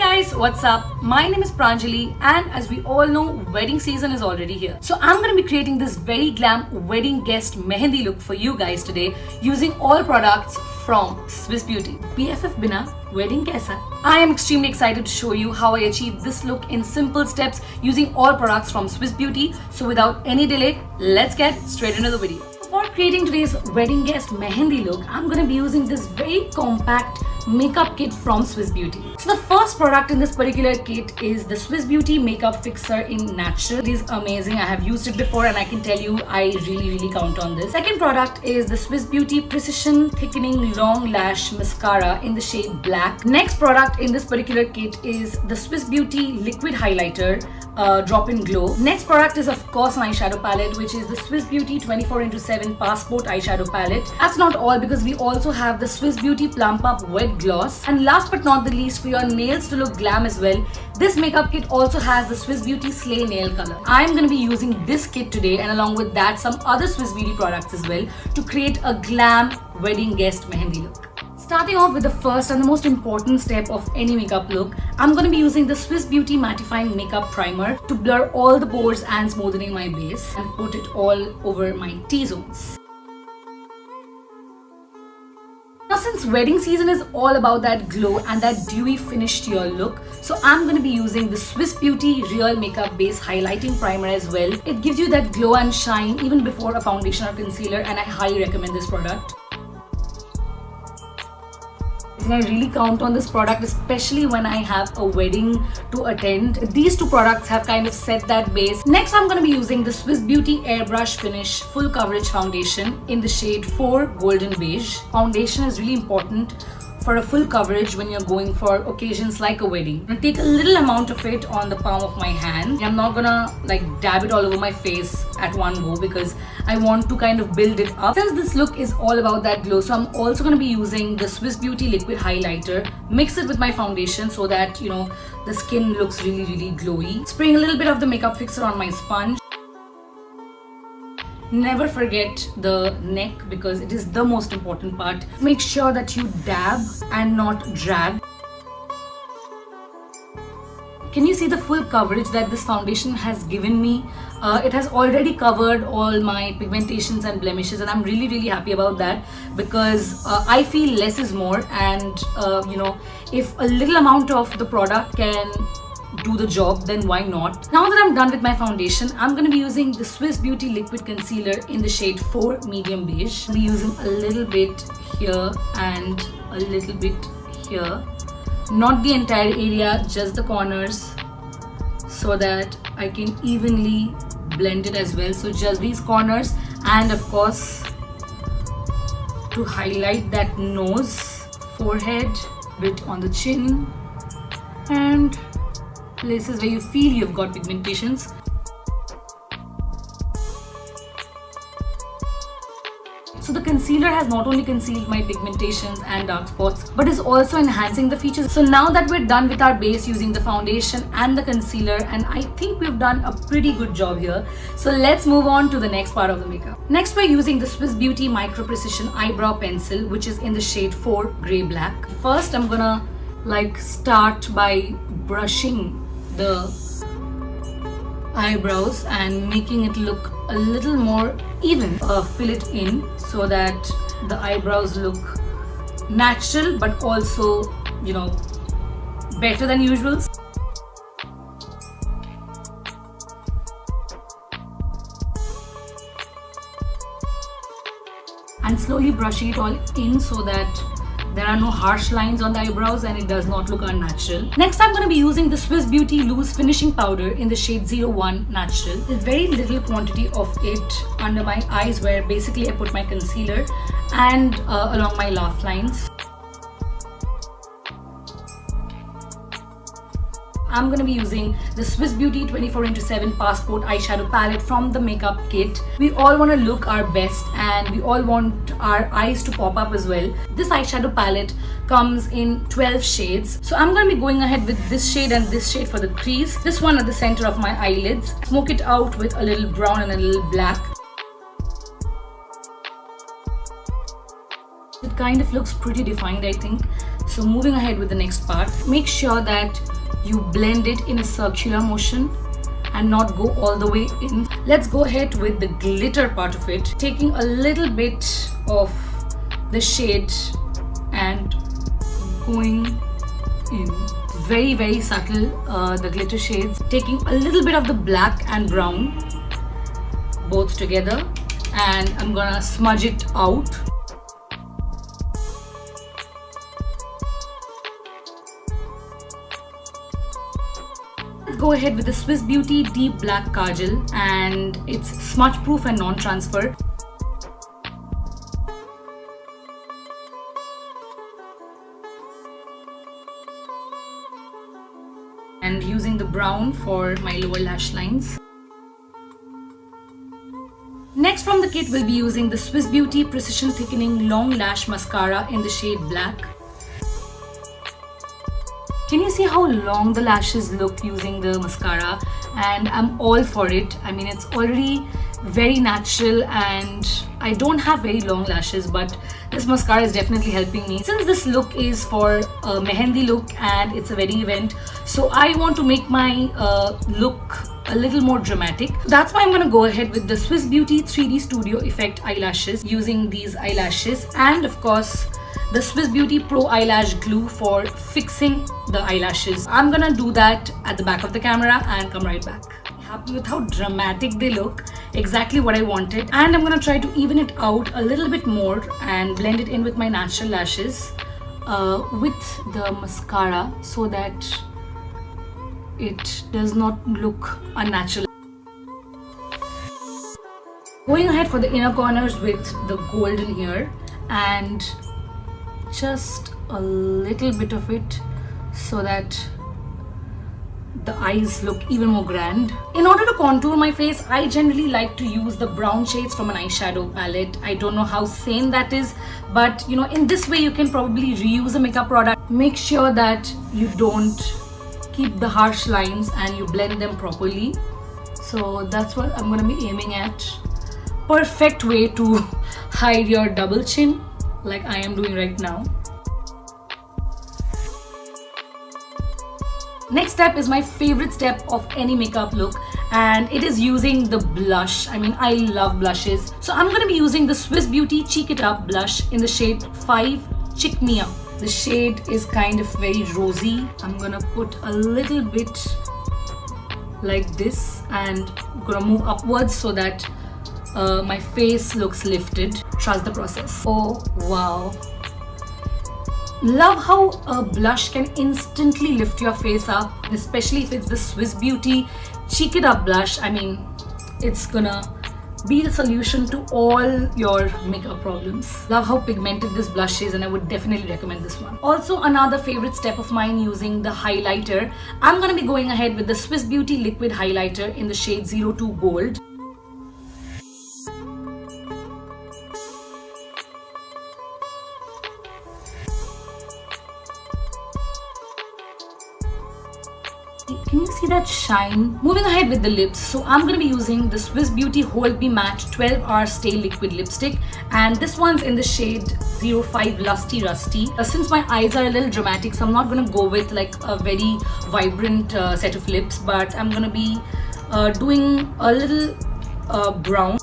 guys, what's up? My name is Pranjali, and as we all know, wedding season is already here. So I'm going to be creating this very glam wedding guest mehendi look for you guys today using all products from Swiss Beauty. BFF bina wedding kaisa? I am extremely excited to show you how I achieved this look in simple steps using all products from Swiss Beauty. So without any delay, let's get straight into the video. For creating today's wedding guest mehendi look, I'm going to be using this very compact makeup kit from Swiss Beauty. So the first product in this particular kit is the Swiss Beauty Makeup Fixer in Natural. It is amazing. I have used it before and I can tell you I really count on this. Second product is the Swiss Beauty Precision Thickening Long Lash Mascara in the shade Black. Next product in this particular kit is the Swiss Beauty Liquid Highlighter Drop-In Glow. Next product is of course an eyeshadow palette, which is the Swiss Beauty 24x7 Passport Eyeshadow Palette. That's not all, because we also have the Swiss Beauty Plump Up Wet Gloss. And last but not the least, for your nails to look glam as well, this makeup kit also has the Swiss Beauty Slay Nail Color. I'm going to be using this kit today, and along with that some other Swiss Beauty products as well, to create a glam wedding guest mehendi look. Starting off with the first and the most important step of any makeup look, I'm going to be using the Swiss Beauty Mattifying Makeup Primer to blur all the pores and smoothening my base and put it all over my T-zones. Now, since wedding season is all about that glow and that dewy finish to your look, so I'm going to be using the Swiss Beauty Real Makeup Base Highlighting Primer as well. It gives you that glow and shine even before a foundation or concealer, and I highly recommend this product. I really count on this product, especially when I have a wedding to attend. These two products have kind of set that base. Next, I'm going to be using the Swiss Beauty Airbrush Finish Full Coverage Foundation in the shade 4 Golden Beige. Foundation is really important for a full coverage when you're going for occasions like a wedding. I'm gonna take a little amount of it on the palm of my hand. I'm not gonna dab it all over my face at one go, because I want to kind of build it up. Since this look is all about that glow, so I'm also gonna be using the Swiss Beauty Liquid Highlighter, mix it with my foundation so that the skin looks really glowy. Spraying a little bit of the makeup fixer on my sponge. Never forget the neck, because it is the most important part. Make sure that you dab and not drag. Can you see the full coverage that this foundation has given me? It has already covered all my pigmentations and blemishes, and I'm really happy about that, because I feel less is more, and if a little amount of the product can do the job, then why not? Now that I'm done with my foundation, I'm going to be using the Swiss Beauty Liquid Concealer in the shade 4 Medium Beige. I'll be using a little bit here and a little bit here. Not the entire area, just the corners, so that I can evenly blend it as well. So just these corners, and of course to highlight that nose, forehead, bit on the chin, and places where you feel you've got pigmentations. So the concealer has not only concealed my pigmentations and dark spots, but is also enhancing the features. So now that we're done with our base using the foundation and the concealer, and I think we've done a pretty good job here, so let's move on to the next part of the makeup. Next, we're using the Swiss Beauty Micro Precision Eyebrow Pencil, which is in the shade 4 Grey Black. First, I'm gonna start by brushing the eyebrows and making it look a little more even. Fill it in so that the eyebrows look natural, but also better than usual. And slowly brushing it all in so that there are no harsh lines on the eyebrows and it does not look unnatural. Next, I'm going to be using the Swiss Beauty Loose Finishing Powder in the shade 01 Natural. There's very little quantity of it under my eyes, where basically I put my concealer and along my laugh lines. I'm going to be using the Swiss Beauty 24x7 Passport Eyeshadow Palette from the makeup kit. We all want to look our best, and we all want our eyes to pop up as well. This eyeshadow palette comes in 12 shades. So I'm going to be going ahead with this shade and this shade for the crease. This one at the center of my eyelids. Smoke it out with a little brown and a little black. It kind of looks pretty defined, I think. So moving ahead with the next part, make sure that you blend it in a circular motion and not go all the way in. Let's go ahead with the glitter part of it, taking a little bit of the shade and going in. Very, very subtle, the glitter shades. Taking a little bit of the black and brown, both together, and I'm gonna smudge it out. Let's go ahead with the Swiss Beauty Deep Black Kajal, and it's smudge proof and non-transfer. And using the brown for my lower lash lines. Next from the kit, we'll be using the Swiss Beauty Precision Thickening Long Lash Mascara in the shade Black. Can you see how long the lashes look using the mascara? And I'm all for it. I mean, it's already very natural and I don't have very long lashes, but this mascara is definitely helping me. Since this look is for a mehendi look and it's a wedding event, so I want to make my look a little more dramatic. That's why I'm gonna go ahead with the Swiss Beauty 3D Studio Effect eyelashes, using these eyelashes, and of course the Swiss Beauty Pro Eyelash Glue for fixing the eyelashes. I'm gonna do that at the back of the camera and come right back. Happy with how dramatic they look, exactly what I wanted. And I'm gonna try to even it out a little bit more and blend it in with my natural lashes with the mascara so that it does not look unnatural. Going ahead for the inner corners with the golden here and just a little bit of it so that the eyes look even more grand. In order to contour my face, I generally like to use the brown shades from an eyeshadow palette. I don't know how sane that is, but you know, in this way you can probably reuse a makeup product. Make sure that you don't keep the harsh lines and you blend them properly. So that's what I'm gonna be aiming at. Perfect way to hide your double chin like I am doing right now. Next step is my favorite step of any makeup look, and it is using the blush. I mean, I love blushes. So I'm gonna be using the Swiss Beauty Cheek It Up blush in the shade 5 Chick Me Up. The shade is kind of very rosy. I'm gonna put a little bit like this and I'm gonna move upwards so that my face looks lifted. Trust the process. Oh wow. Love how a blush can instantly lift your face up, especially if it's the Swiss Beauty Cheek It Up blush. I mean, it's gonna be the solution to all your makeup problems. Love how pigmented this blush is and I would definitely recommend this one. Also, another favorite step of mine using the highlighter. I'm gonna be going ahead with the Swiss Beauty Liquid Highlighter in the shade 02 Gold. Can you see that shine? Moving ahead with the lips, so I'm going to be using the Swiss Beauty Hold Me Matte 12 Hour Stay Liquid Lipstick, and this one's in the shade 05 Lusty Rusty. Since my eyes are a little dramatic, so I'm not going to go with like a very vibrant set of lips, but I'm going to be doing a little brown.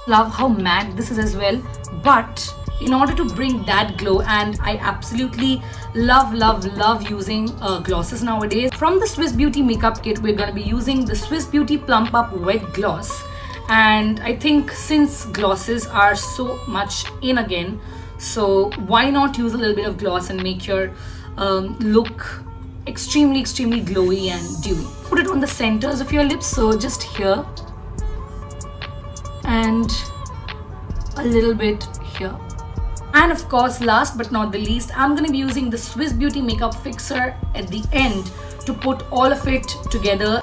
Love how matte this is as well, but in order to bring that glow, and I absolutely love using glosses nowadays. From the Swiss Beauty makeup kit, we're gonna be using the Swiss Beauty Plump Up Wet Gloss, and I think since glosses are so much in again, so why not use a little bit of gloss and make your look extremely glowy and dewy. Put it on the centers of your lips, so just here and a little bit here. And of course, last but not the least, I'm going to be using the Swiss Beauty Makeup Fixer at the end to put all of it together.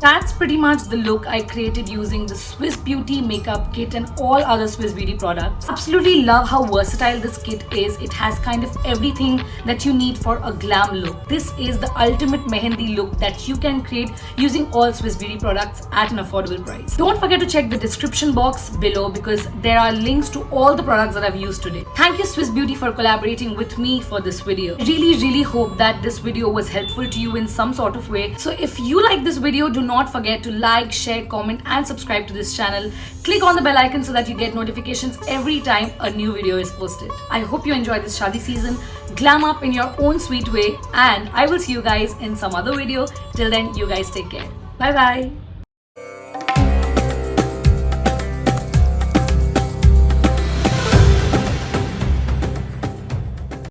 that's pretty much the look I created using the Swiss Beauty makeup kit and all other Swiss Beauty products. Absolutely love how versatile this kit is. It has kind of everything that you need for a glam look. This is the ultimate mehendi look that you can create using all Swiss Beauty products at an affordable price. Don't forget to check the description box below because there are links to all the products that I've used today. Thank you Swiss Beauty for collaborating with me for this video. Really hope that this video was helpful to you in some sort of way. So if you like this video, do not forget to like, share, comment and subscribe to this channel. Click on the bell icon so that you get notifications every time a new video is posted. I hope you enjoyed this Shadi season. Glam up in your own sweet way and I will see you guys in some other video. Till then, you guys take care. Bye bye.